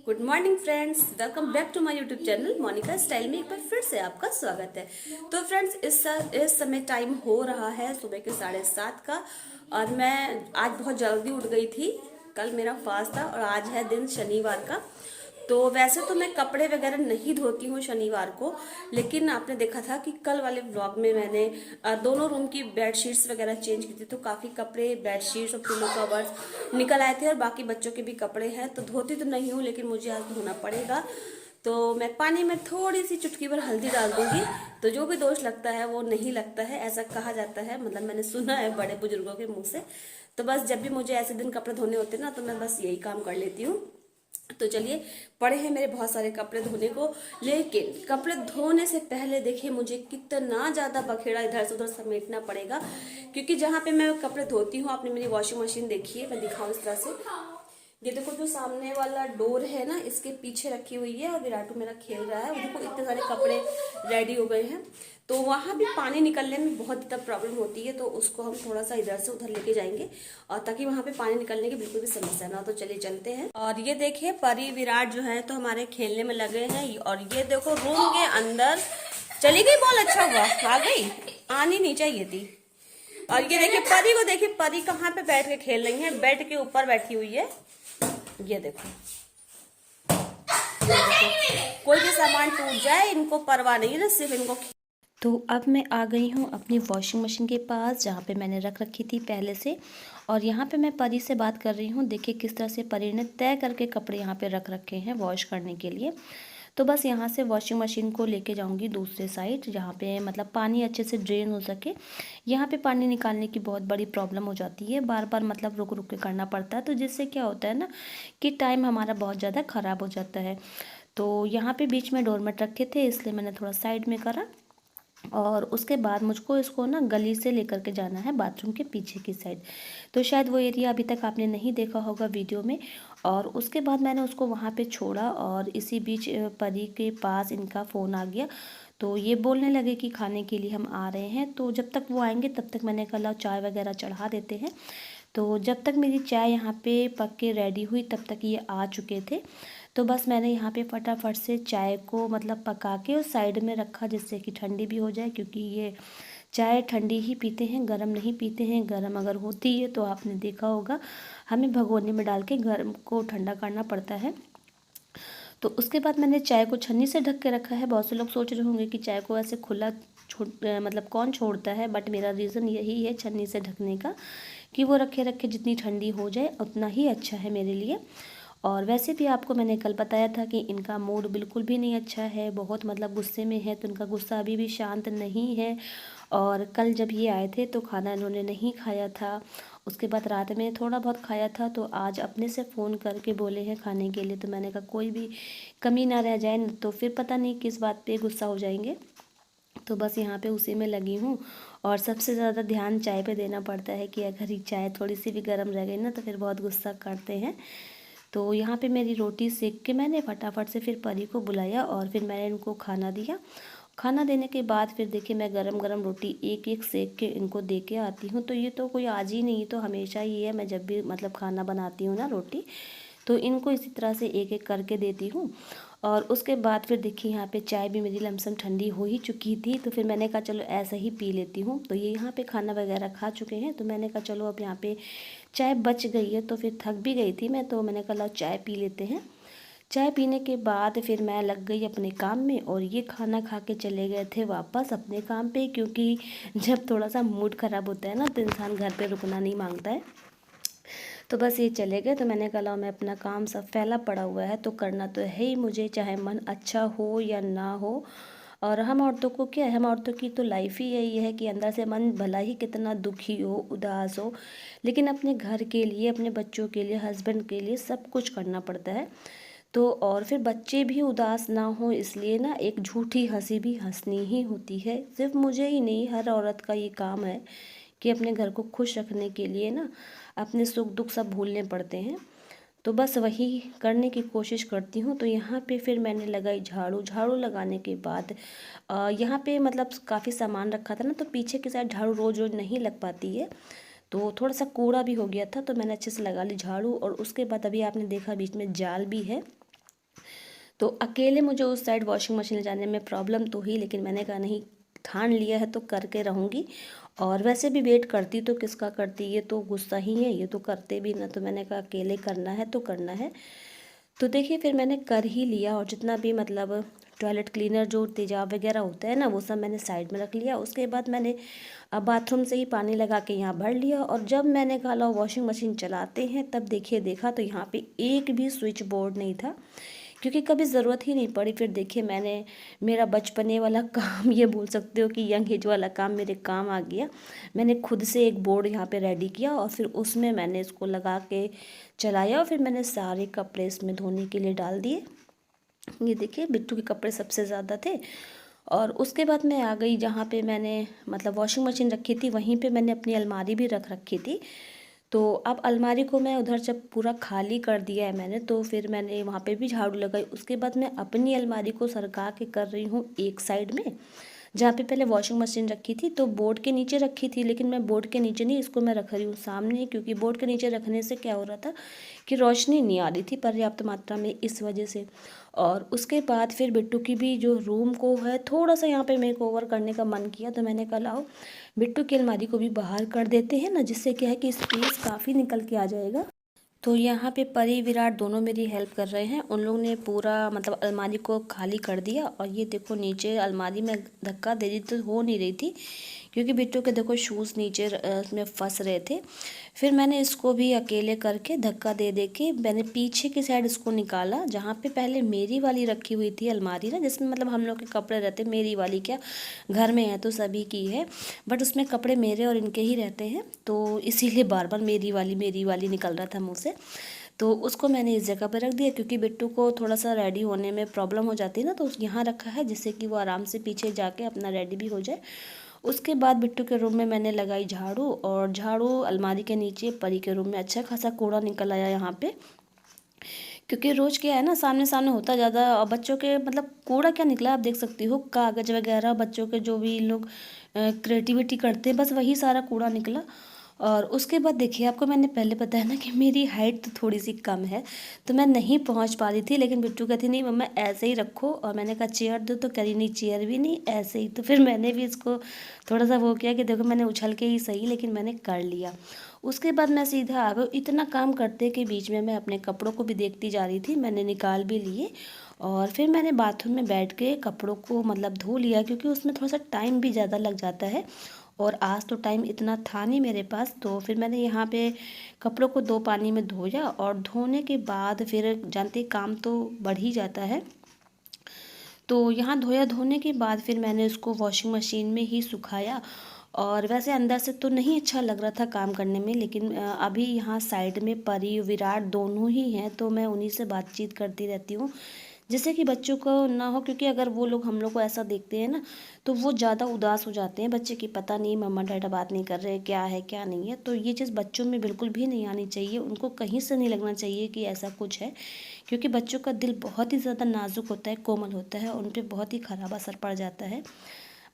Good morning friends, welcome back to my YouTube channel Monika style में एक बार फिर से आपका स्वागत है। तो फ्रेंड्स, इस समय टाइम हो रहा है सुबह के 7:30 का और मैं आज बहुत जल्दी उठ गई थी। कल मेरा फास्ट था और आज है दिन शनिवार का। तो वैसे तो मैं कपड़े वगैरह नहीं धोती हूँ शनिवार को, लेकिन आपने देखा था कि कल वाले व्लॉग में मैंने दोनों रूम की बेडशीट्स वगैरह चेंज की थी, तो काफ़ी कपड़े, बेडशीट्स और पिलो कवर्स निकल आए थे और बाकी बच्चों के भी कपड़े हैं। तो धोती तो नहीं हूँ, लेकिन मुझे आज धोना पड़ेगा। तो मैं पानी में थोड़ी सी चुटकी भर हल्दी डाल दूंगी, तो जो भी दोष लगता है वो नहीं लगता है, ऐसा कहा जाता है। मतलब मैंने सुना है बड़े बुजुर्गों के मुंह से। तो बस जब भी मुझे ऐसे दिन कपड़े धोने होते हैं ना, तो मैं बस यही काम कर लेती हूँ। तो चलिए, पड़े हैं मेरे बहुत सारे कपड़े धोने को। लेकिन कपड़े धोने से पहले देखिए मुझे कितना ज्यादा बखेड़ा इधर से उधर समेटना पड़ेगा, क्योंकि जहाँ पे मैं कपड़े धोती हूँ, आपने मेरी वॉशिंग मशीन देखी है, मैं दिखाऊं इस तरह से। ये देखो, जो सामने वाला डोर है ना, इसके पीछे रखी हुई है और विराटू मेरा खेल रहा है। देखो इतने सारे कपड़े रेडी हो गए हैं, तो वहां भी पानी निकलने में बहुत ज़्यादा प्रॉब्लम होती है। तो उसको हम थोड़ा सा इधर से उधर लेके जाएंगे, और ताकि वहां पे पानी निकलने की बिल्कुल भी समस्या ना हो। तो चलिए चलते हैं। और ये देखिए, परी विराट जो है तो हमारे खेलने में लगे हैं। और ये देखो, रूम के अंदर चली गई बॉल। अच्छा हुआ आ गई, आनी नहीं चाहिए थी। और ये देखिए परी को, देखिए परी कहाँ पे बैठ के खेल रही है, बेड के ऊपर बैठी हुई है। ये देखो, कोई भी सामान टूट जाए इनको परवाह नहीं है ना, सिर्फ इनको। तो अब मैं आ गई हूँ अपनी वॉशिंग मशीन के पास, जहाँ पे मैंने रख रखी थी पहले से। और यहाँ पे मैं परी से बात कर रही हूँ। देखिए किस तरह से परी ने तय करके कपड़े यहाँ पे रख रखे हैं वॉश करने के लिए। तो बस यहाँ से वॉशिंग मशीन को लेके जाऊँगी दूसरे साइड, जहाँ पे मतलब पानी अच्छे से ड्रेन हो सके। यहाँ पे पानी निकालने की बहुत बड़ी प्रॉब्लम हो जाती है, बार बार मतलब रुक रुक के करना पड़ता है। तो जिससे क्या होता है ना, कि टाइम हमारा बहुत ज़्यादा ख़राब हो जाता है। तो यहाँ पे बीच में डोरमेट रखे थे, इसलिए मैंने थोड़ा साइड में करा। और उसके बाद मुझको इसको ना गली से लेकर के जाना है बाथरूम के पीछे की साइड। तो शायद वो एरिया अभी तक आपने नहीं देखा होगा वीडियो में। और उसके बाद मैंने उसको वहाँ पे छोड़ा, और इसी बीच परी के पास इनका फ़ोन आ गया। तो ये बोलने लगे कि खाने के लिए हम आ रहे हैं। तो जब तक वो आएंगे तब तक मैंने कहा चाय वगैरह चढ़ा देते हैं। तो जब तक मेरी चाय यहाँ पे पक के रेडी हुई, तब तक ये आ चुके थे। तो बस मैंने यहाँ पे फटाफट से चाय को मतलब पका के उस साइड में रखा, जिससे कि ठंडी भी हो जाए, क्योंकि ये चाय ठंडी ही पीते हैं, गरम नहीं पीते हैं। गरम अगर होती है तो आपने देखा होगा, हमें भगोने में डाल के गरम को ठंडा करना पड़ता है। तो उसके बाद मैंने चाय को छन्नी से ढक के रखा है। बहुत से लोग सोच रहे होंगे कि चाय को ऐसे खुला मतलब कौन छोड़ता है, बट मेरा रीज़न यही है छन्नी से ढकने का, कि वो रखे रखे जितनी ठंडी हो जाए उतना ही अच्छा है मेरे लिए। और वैसे भी आपको मैंने कल बताया था कि इनका मूड बिल्कुल भी नहीं अच्छा है, बहुत मतलब गुस्से में है। तो इनका गुस्सा अभी भी शांत नहीं है। और कल जब ये आए थे तो खाना इन्होंने नहीं खाया था। उसके बाद रात में थोड़ा बहुत खाया था, तो आज अपने से फ़ोन करके बोले हैं खाने के लिए। तो मैंने कहा कोई भी कमी ना रह जाए, तो फिर पता नहीं किस बात पे गुस्सा हो जाएंगे। तो बस यहाँ पे उसी में लगी हूँ। और सबसे ज़्यादा ध्यान चाय पे देना पड़ता है, कि अगर ये चाय थोड़ी सी भी गर्म रह गई ना, तो फिर बहुत गुस्सा करते हैं। तो यहाँ पे मेरी रोटी सेक के मैंने फटाफट से फिर परी को बुलाया, और फिर मैंने इनको खाना दिया। खाना देने के बाद फिर देखिए, मैं गरम गरम रोटी एक एक सेक के इनको दे के आती हूँ। तो ये तो कोई आज ही नहीं, तो हमेशा ही है। मैं जब भी मतलब खाना बनाती हूँ ना रोटी, तो इनको इसी तरह से एक एक करके देती हूँ। और उसके बाद फिर देखिए, यहाँ पे चाय भी मेरी लमसम ठंडी हो ही चुकी थी। तो फिर मैंने कहा चलो ऐसा ही पी लेती हूँ। तो ये यहाँ पे खाना वगैरह खा चुके हैं, तो मैंने कहा चलो अब यहाँ पे चाय बच गई है, तो फिर थक भी गई थी मैं, तो मैंने कहा लो चाय पी लेते हैं। चाय पीने के बाद फिर मैं लग गई अपने काम में, और ये खाना खा के चले गए थे वापस अपने काम पे, क्योंकि जब थोड़ा सा मूड ख़राब होता है ना, तो इंसान घर पे रुकना नहीं मांगता है। तो बस ये चले गए, तो मैंने कहा मैं अपना काम सब फैला पड़ा हुआ है तो करना तो है ही मुझे, चाहे मन अच्छा हो या ना हो। और हम औरतों को क्या है, हम औरतों की तो लाइफ ही यही है कि अंदर से मन भला ही कितना दुखी हो, उदास हो, लेकिन अपने घर के लिए, अपने बच्चों के लिए, हस्बैंड के लिए सब कुछ करना पड़ता है। तो और फिर बच्चे भी उदास ना हो, इसलिए ना एक झूठी हंसी भी हंसनी ही होती है। सिर्फ मुझे ही नहीं, हर औरत का ये काम है कि अपने घर को खुश रखने के लिए ना अपने सुख दुख सब भूलने पड़ते हैं। तो बस वही करने की कोशिश करती हूँ। तो यहाँ पे फिर मैंने लगाई झाड़ू। झाड़ू लगाने के बाद यहाँ पे मतलब काफ़ी सामान रखा था ना, तो पीछे की साइड झाड़ू रोज रोज नहीं लग पाती है, तो थोड़ा सा कूड़ा भी हो गया था, तो मैंने अच्छे से लगा ली झाड़ू। और उसके बाद अभी आपने देखा बीच में जाल भी है, तो अकेले मुझे उस साइड वॉशिंग मशीन ले जाने में प्रॉब्लम तो ही, लेकिन मैंने कहा नहीं, ठान लिया है तो करके रहूँगी। और वैसे भी वेट करती तो किसका करती, ये तो गुस्सा ही है, ये तो करते भी ना, तो मैंने कहा अकेले करना है तो करना है। तो देखिए फिर मैंने कर ही लिया, और जितना भी मतलब टॉयलेट क्लीनर जो तेजाब वगैरह होता है ना, वो सब मैंने साइड में रख लिया। उसके बाद मैंने बाथरूम से ही पानी लगा के यहाँ भर लिया, और जब मैंने कहा लो वॉशिंग मशीन चलाते हैं, तब देखा तो यहाँ पे एक भी स्विच बोर्ड नहीं था, क्योंकि कभी ज़रूरत ही नहीं पड़ी। फिर देखिए मैंने मेरा बचपने वाला काम, ये बोल सकते हो कि यंग एज वाला काम मेरे काम आ गया। मैंने खुद से एक बोर्ड यहाँ पे रेडी किया, और फिर उसमें मैंने इसको लगा के चलाया, और फिर मैंने सारे कपड़े इसमें धोने के लिए डाल दिए। ये देखिए बिट्टू के कपड़े सबसे ज़्यादा थे। और उसके बाद मैं आ गई जहाँ पे मैंने मतलब वॉशिंग मशीन रखी थी, वहीं पे मैंने अपनी अलमारी भी रख रखी थी। तो अब अलमारी को मैं उधर जब पूरा खाली कर दिया है मैंने, तो फिर मैंने वहाँ पे भी झाड़ू लगाई। उसके बाद मैं अपनी अलमारी को सरका के कर रही हूँ एक साइड में, जहाँ पे पहले वॉशिंग मशीन रखी थी, तो बोर्ड के नीचे रखी थी, लेकिन मैं बोर्ड के नीचे नहीं, इसको मैं रख रही हूँ सामने, क्योंकि बोर्ड के नीचे रखने से क्या हो रहा था कि रोशनी नहीं आ रही थी पर्याप्त मात्रा में, इस वजह से। और उसके बाद फिर बिट्टू की भी जो रूम को है थोड़ा सा यहाँ पे मेक ओवर करने का मन किया, तो मैंने कहा लाओ बिट्टू की अलमारी को भी बाहर कर देते हैं ना, जिससे क्या है कि स्पेस काफ़ी निकल के आ जाएगा। तो यहाँ पे परी विराट दोनों मेरी हेल्प कर रहे हैं। उन लोगों ने पूरा मतलब अलमारी को खाली कर दिया, और ये देखो नीचे अलमारी में धक्का दे दी तो हो नहीं रही थी, क्योंकि बिट्टू के देखो शूज़ नीचे में फंस रहे थे। फिर मैंने इसको भी अकेले करके धक्का दे दे के मैंने पीछे की साइड इसको निकाला, जहाँ पे पहले मेरी वाली रखी हुई थी अलमारी ना, जिसमें मतलब हम लोग के कपड़े रहते, मेरी वाली क्या घर में है तो सभी की है, बट उसमें कपड़े मेरे और इनके ही रहते हैं, तो इसीलिए बार बार मेरी वाली निकल रहा था मुँह से। तो उसको मैंने इस जगह पर रख दिया, क्योंकि बिट्टू को थोड़ा सा रेडी होने में प्रॉब्लम हो जाती है ना, तो यहाँ रखा है जिससे कि वो आराम से पीछे जाके अपना रेडी भी हो जाए। उसके बाद बिट्टू के रूम में मैंने लगाई झाड़ू, और झाड़ू अलमारी के नीचे परी के रूम में अच्छा खासा कूड़ा निकल आया यहाँ पे, क्योंकि रोज़ क्या है ना, सामने सामने होता ज़्यादा, और बच्चों के मतलब कूड़ा क्या निकला आप देख सकती हो, कागज़ वगैरह बच्चों के जो भी लोग क्रिएटिविटी करते हैं, बस वही सारा कूड़ा निकला। और उसके बाद देखिए आपको मैंने पहले बताया ना कि मेरी हाइट तो थोड़ी सी कम है, तो मैं नहीं पहुंच पा रही थी, लेकिन बिट्टू कहती नहीं मम्मा ऐसे ही रखो, और मैंने कहा चेयर दो, तो करी नहीं चेयर भी नहीं, ऐसे ही। तो फिर मैंने भी इसको थोड़ा सा वो किया कि देखो मैंने उछल के ही सही, लेकिन मैंने कर लिया। उसके बाद मैं सीधा आ गई। इतना काम करते के बीच में मैं अपने कपड़ों को भी देखती जा रही थी, मैंने निकाल भी लिए, और फिर मैंने बाथरूम में बैठ के कपड़ों को मतलब धो लिया, क्योंकि उसमें थोड़ा सा टाइम भी ज़्यादा लग जाता है, और आज तो टाइम इतना था नहीं मेरे पास। तो फिर मैंने यहाँ पे कपड़ों को 2 पानी में धोया, और धोने के बाद फिर जानते काम तो बढ़ ही जाता है, तो यहाँ धोया। धोने के बाद फिर मैंने उसको वॉशिंग मशीन में ही सुखाया। और वैसे अंदर से तो नहीं अच्छा लग रहा था काम करने में, लेकिन अभी यहाँ साइड में परी विराट दोनों ही हैं, तो मैं उन्हीं से बातचीत करती रहती हूँ, जिससे कि बच्चों को ना हो, क्योंकि अगर वो लोग हम लोग को ऐसा देखते हैं ना, तो वो ज़्यादा उदास हो जाते हैं बच्चे की, पता नहीं मम्मा डैडा बात नहीं कर रहे, क्या है क्या नहीं है। तो ये चीज़ बच्चों में बिल्कुल भी नहीं आनी चाहिए, उनको कहीं से नहीं लगना चाहिए कि ऐसा कुछ है, क्योंकि बच्चों का दिल बहुत ही ज़्यादा नाजुक होता है, कोमल होता है, उन पर बहुत ही ख़राब असर पड़ जाता है।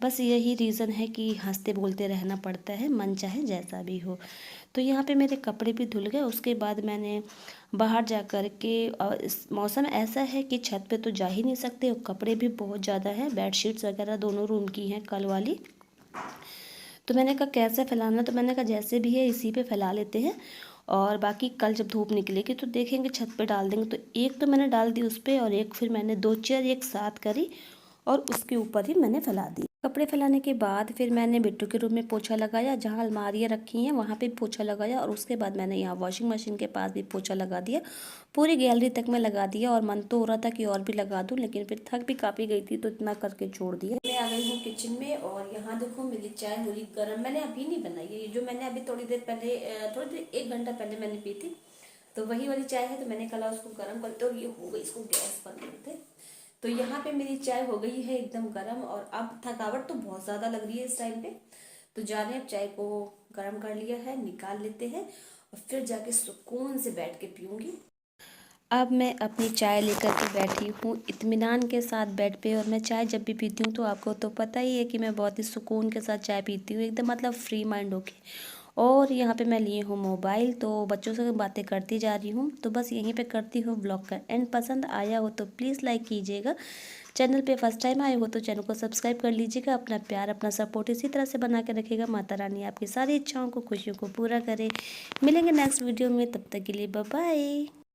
बस यही रीज़न है कि हंसते बोलते रहना पड़ता है, मन चाहे जैसा भी हो। तो यहाँ पे मेरे कपड़े भी धुल गए। उसके बाद मैंने बाहर जा कर के, इस मौसम ऐसा है कि छत पे तो जा ही नहीं सकते, और कपड़े भी बहुत ज़्यादा हैं, बेडशीट्स वगैरह दोनों रूम की हैं कल वाली। तो मैंने कहा कैसे फैलाना, तो मैंने कहा जैसे भी है इसी पे फैला लेते हैं, और बाकी कल जब धूप निकलेगी तो देखेंगे छत पे डाल देंगे। तो एक तो मैंने डाल दी उस पर, और एक फिर मैंने 2 चेयर एक साथ करी, और उसके ऊपर ही मैंने फैला दी। कपड़े फैलाने के बाद फिर मैंने बिट्टू के रूम में पोछा लगाया, जहाँ अलमारियाँ रखी हैं वहाँ पे पोछा लगाया, और उसके बाद मैंने यहाँ वॉशिंग मशीन के पास भी पोछा लगा दिया, पूरी गैलरी तक में लगा दिया। और मन तो हो रहा था कि और भी लगा दूँ, लेकिन फिर थक भी काफ़ी गई थी, तो इतना करके छोड़ दिया। मैं आ गई हूँ किचन में, और यहाँ देखो मेरी चाय हो रही गर्म। मैंने अभी नहीं बनाई है, जो मैंने अभी थोड़ी देर पहले, थोड़ी देर 1 घंटा पहले मैंने पी थी, तो वही वाली चाय है। तो मैंने कहा उसको गर्म करते, और ये हो गई, इसको गैस पर करते। तो यहाँ पे मेरी चाय हो गई है एकदम गर्म, और अब थकावट तो बहुत ज़्यादा लग रही है इस टाइम पे, तो जाने अब चाय को गर्म कर लिया है, निकाल लेते हैं, और फिर जाके सुकून से बैठ के पीऊँगी। अब मैं अपनी चाय लेकर के बैठी हूँ इत्मीनान के साथ बेड पे। और मैं चाय जब भी पीती हूँ तो आपको तो पता ही है कि मैं बहुत ही सुकून के साथ चाय पीती हूँ, एकदम मतलब फ्री माइंड होके। और यहाँ पे मैं लिए हूँ मोबाइल, तो बच्चों से बातें करती जा रही हूँ। तो बस यहीं पे करती हूँ व्लॉग का एंड। पसंद आया हो तो प्लीज़ लाइक कीजिएगा। चैनल पे फर्स्ट टाइम आए हो तो चैनल को सब्सक्राइब कर लीजिएगा। अपना प्यार, अपना सपोर्ट इसी तरह से बना के रखिएगा। माता रानी आपकी सारी इच्छाओं को, खुशियों को पूरा करे। मिलेंगे नेक्स्ट वीडियो में, तब तक के लिए बाय बाय।